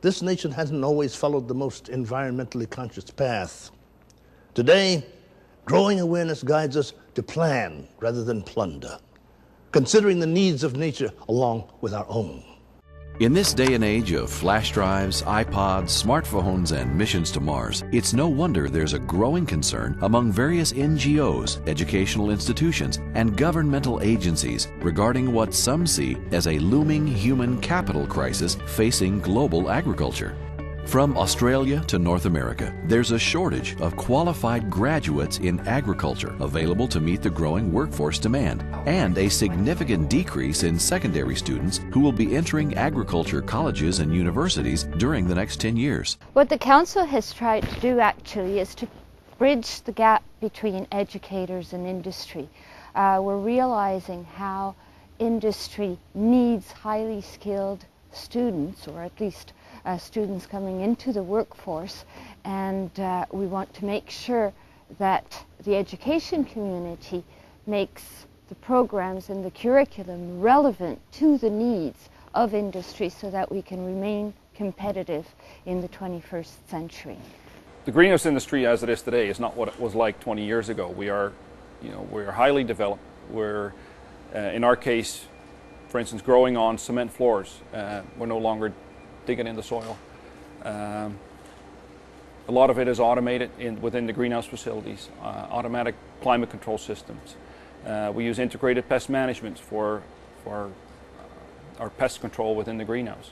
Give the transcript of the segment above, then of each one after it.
this nation hasn't always followed the most environmentally conscious path. Today, growing awareness guides us to plan rather than plunder, considering the needs of nature along with our own. In this day and age of flash drives, iPods, smartphones, and missions to Mars, it's no wonder there's a growing concern among various NGOs, educational institutions, and governmental agencies regarding what some see as a looming human capital crisis facing global agriculture. From Australia to North America, there's a shortage of qualified graduates in agriculture available to meet the growing workforce demand, and a significant decrease in secondary students who will be entering agriculture colleges and universities during the next 10 years. What the Council has tried to do actually is to bridge the gap between educators and industry. We're realizing how industry needs highly skilled students, or at least students coming into the workforce, and we want to make sure that the education community makes the programs and the curriculum relevant to the needs of industry so that we can remain competitive in the 21st century. The greenhouse industry as it is today is not what it was like 20 years ago. We are highly developed. We're, in our case, for instance, growing on cement floors. We're no longer digging in the soil. A lot of it is automated within the greenhouse facilities, automatic climate control systems. We use integrated pest management for our pest control within the greenhouse.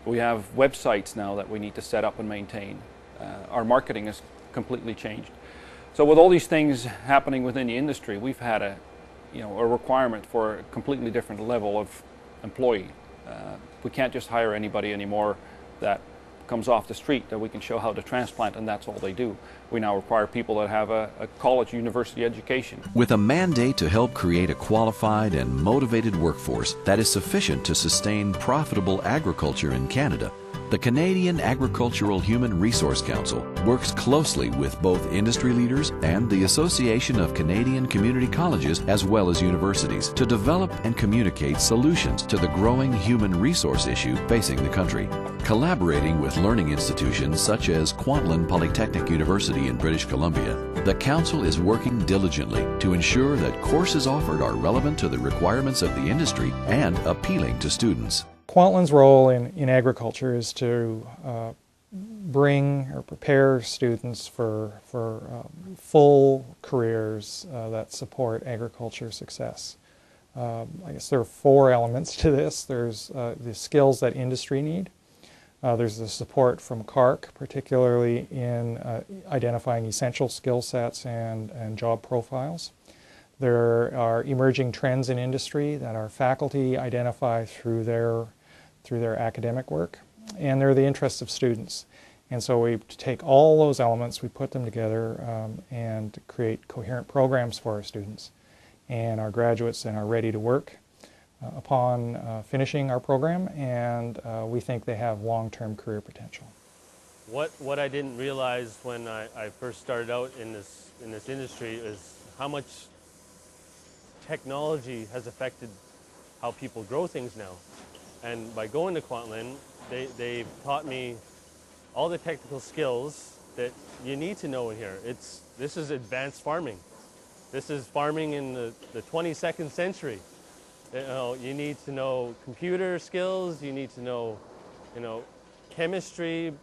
We have websites now that we need to set up and maintain. Our marketing has completely changed. So with all these things happening within the industry, we've had a requirement for a completely different level of employee. We can't just hire anybody anymore that comes off the street that we can show how to transplant and that's all they do. We now require people that have a college, university education. With a mandate to help create a qualified and motivated workforce that is sufficient to sustain profitable agriculture in Canada, the Canadian Agricultural Human Resource Council works closely with both industry leaders and the Association of Canadian Community Colleges as well as universities to develop and communicate solutions to the growing human resource issue facing the country. Collaborating with learning institutions such as Kwantlen Polytechnic University in British Columbia, the Council is working diligently to ensure that courses offered are relevant to the requirements of the industry and appealing to students. Kwantlen's role in agriculture is to bring or prepare students for full careers that support agriculture success. I guess there are 4 elements to this. There's the skills that industry need. There's the support from CARC, particularly in identifying essential skill sets and job profiles. There are emerging trends in industry that our faculty identify through their academic work, and there are the interests of students. And so we take all those elements, we put them together and create coherent programs for our students. And our graduates then are ready to work upon finishing our program, and we think they have long-term career potential. What I didn't realize when I first started out in this industry is how much technology has affected how people grow things now. And by going to Kwantlen, they've taught me all the technical skills that you need to know in here. This is advanced farming. This is farming in the 22nd century. You need to know computer skills, you need to know, chemistry,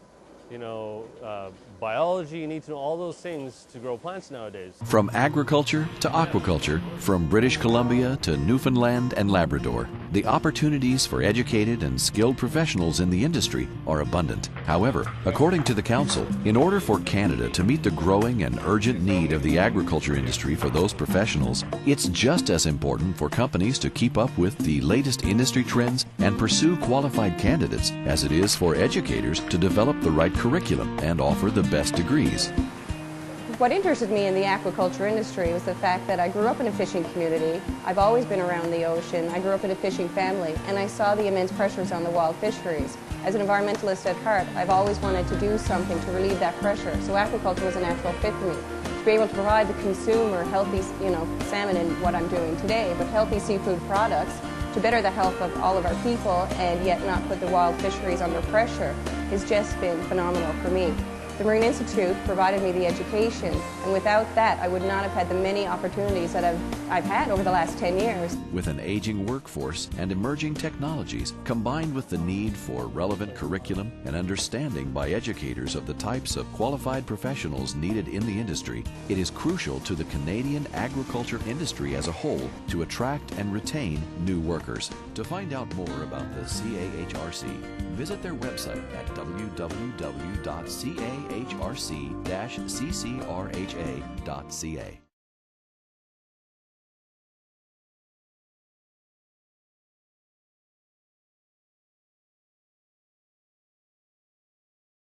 biology, you need to know all those things to grow plants nowadays. From agriculture to aquaculture, from British Columbia to Newfoundland and Labrador, the opportunities for educated and skilled professionals in the industry are abundant. However, according to the Council, in order for Canada to meet the growing and urgent need of the agriculture industry for those professionals, it's just as important for companies to keep up with the latest industry trends and pursue qualified candidates as it is for educators to develop the right curriculum and offer the best degrees. What interested me in the aquaculture industry was the fact that I grew up in a fishing community. I've always been around the ocean. I grew up in a fishing family, and I saw the immense pressures on the wild fisheries. As an environmentalist at heart, I've always wanted to do something to relieve that pressure, so aquaculture was a natural fit for me. To be able to provide the consumer healthy, salmon in what I'm doing today, but healthy seafood products to better the health of all of our people and yet not put the wild fisheries under pressure has just been phenomenal for me. The Marine Institute provided me the education, and without that I would not have had the many opportunities that I've had over the last 10 years. With an aging workforce and emerging technologies, combined with the need for relevant curriculum and understanding by educators of the types of qualified professionals needed in the industry, it is crucial to the Canadian agriculture industry as a whole to attract and retain new workers. To find out more about the CAHRC, visit their website at www.cahrc-ccrha.ca.